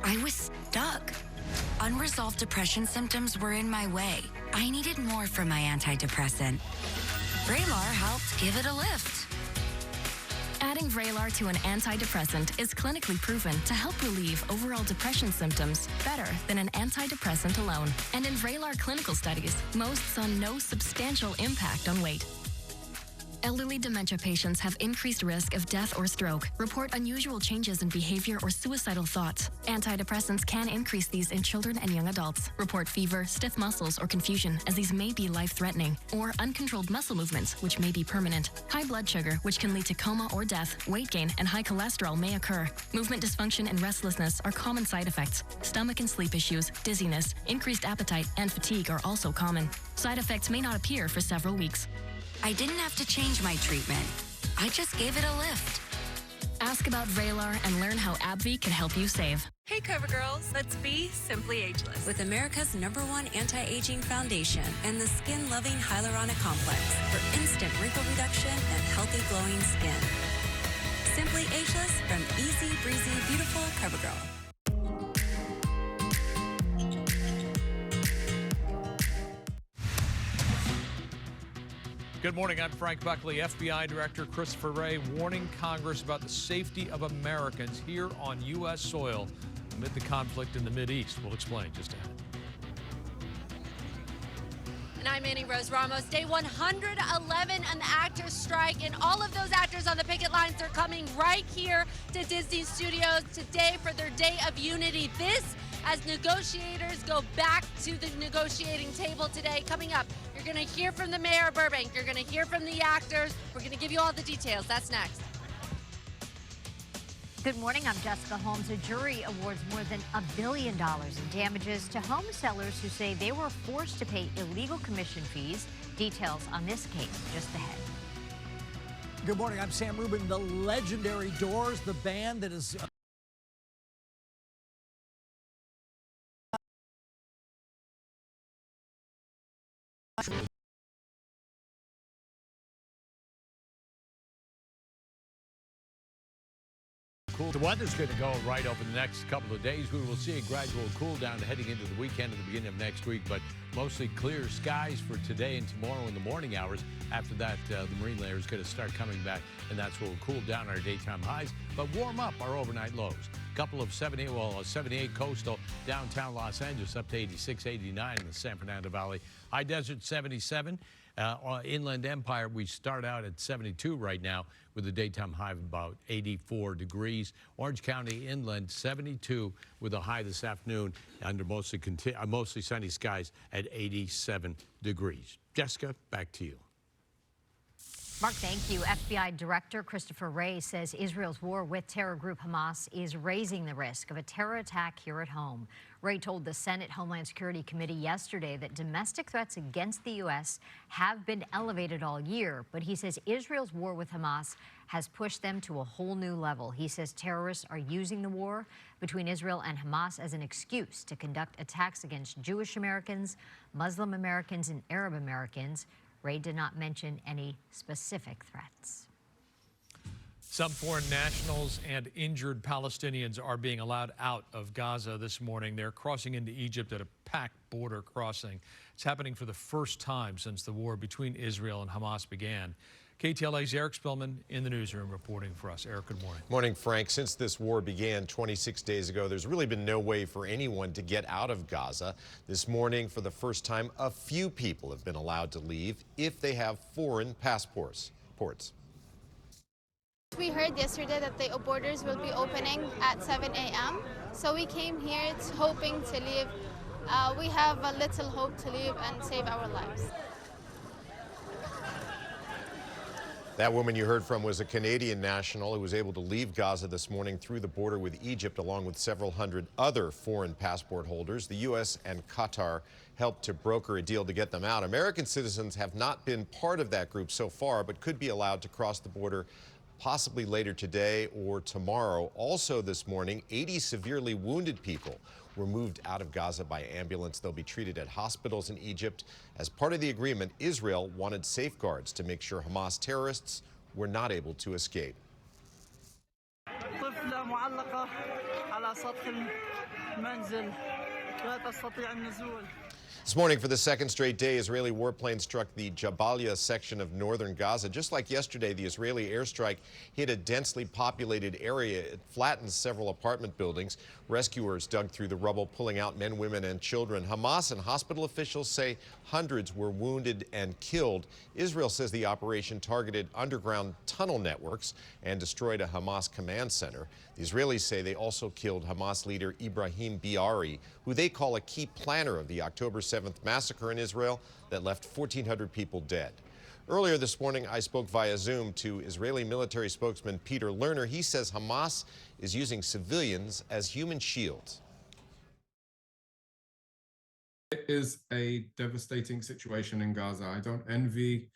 I was stuck. Unresolved depression symptoms were in my way. I needed more from my antidepressant. Vraylar helped give it a lift. Adding Vraylar to an antidepressant is clinically proven to help relieve overall depression symptoms better than an antidepressant alone. And in Vraylar clinical studies, most saw no substantial impact on weight. Elderly dementia patients have increased risk of death or stroke, report unusual changes in behavior or suicidal thoughts. Antidepressants can increase these in children and young adults, report fever, stiff muscles, or confusion, as these may be life-threatening, or uncontrolled muscle movements, which may be permanent. High blood sugar, which can lead to coma or death, weight gain, and high cholesterol may occur. Movement dysfunction and restlessness are common side effects. Stomach and sleep issues, dizziness, increased appetite, and fatigue are also common. Side effects may not appear for several weeks. I didn't have to change my treatment. I just gave it a lift. Ask about Vraylar and learn how AbbVie can help you save. Hey CoverGirls, let's be simply ageless. With America's #1 anti-aging foundation and the skin-loving hyaluronic complex for instant wrinkle reduction and healthy glowing skin. Simply ageless from easy, breezy, beautiful CoverGirl. Good morning, I'm Frank Buckley. FBI Director Christopher Wray warning Congress about the safety of Americans here on U.S. soil amid the conflict in the Mideast. We'll explain just ahead. And I'm Annie Rose Ramos. Day 111 on the actors' strike, and all of those actors on the picket lines are coming right here to Disney Studios today for their Day of Unity. This as negotiators go back to the negotiating table today. Coming up, you're going to hear from the mayor of Burbank. You're going to hear from the actors. We're going to give you all the details. That's next. Good morning, I'm Jessica Holmes. A jury awards more than $1 billion in damages to home sellers who say they were forced to pay illegal commission fees. Details on this case just ahead. Good morning, I'm Sam Rubin. The legendary Doors, the band that is... Cool. The weather's going to go right over the next couple of days. We will see a gradual cool down heading into the weekend at the beginning of next week, but mostly clear skies for today and tomorrow in the morning hours. After that, the marine layer is going to start coming back, and that's what will cool down our daytime highs, but warm up our overnight lows. A couple of 78 coastal, downtown Los Angeles up to 86, 89 in the San Fernando Valley. High desert 77. Inland Empire, we start out at 72 right now with a daytime high of about 84 degrees. Orange County inland 72 with a high this afternoon under mostly sunny skies at 87 degrees. Jessica, back to you. Mark, thank you. FBI Director Christopher Wray says Israel's war with terror group Hamas is raising the risk of a terror attack here at home. Wray told the Senate Homeland Security Committee yesterday that domestic threats against the U.S. have been elevated all year, but he says Israel's war with Hamas has pushed them to a whole new level. He says terrorists are using the war between Israel and Hamas as an excuse to conduct attacks against Jewish Americans, Muslim Americans, and Arab Americans. Wray did not mention any specific threats. Some foreign nationals and injured Palestinians are being allowed out of Gaza this morning. They're crossing into Egypt at a packed border crossing. It's happening for the first time since the war between Israel and Hamas began. KTLA's Eric Spillman in the newsroom reporting for us. Eric, good morning. Morning, Frank. Since this war began 26 days ago, there's really been no way for anyone to get out of Gaza. This morning, for the first time, a few people have been allowed to leave if they have foreign passports. We heard yesterday that the borders will be opening at 7 a.m. So we came here hoping to leave. We have a little hope to leave and save our lives. That woman you heard from was a Canadian national who was able to leave Gaza this morning through the border with Egypt, along with several hundred other foreign passport holders. The U.S. and Qatar helped to broker a deal to get them out. American citizens have not been part of that group so far, but could be allowed to cross the border possibly later today or tomorrow. Also this morning, 80 severely wounded people were moved out of Gaza by ambulance. They'll be treated at hospitals in Egypt. As part of the agreement, Israel wanted safeguards to make sure Hamas terrorists were not able to escape. على سطح المنزل لا تستطيع النزول. This morning, for the second straight day, Israeli warplanes struck the Jabalia section of northern Gaza. Just like yesterday, the Israeli airstrike hit a densely populated area. It flattened several apartment buildings. Rescuers dug through the rubble, pulling out men, women, and children. Hamas and hospital officials say hundreds were wounded and killed. Israel says the operation targeted underground tunnel networks and destroyed a Hamas command center. The Israelis say they also killed Hamas leader Ibrahim Biari, who they call a key planner of the October 7th massacre in Israel that left 1,400 people dead. Earlier this morning, I spoke via Zoom to Israeli military spokesman Peter Lerner. He says Hamas is using civilians as human shields. It is a devastating situation in Gaza. I don't envy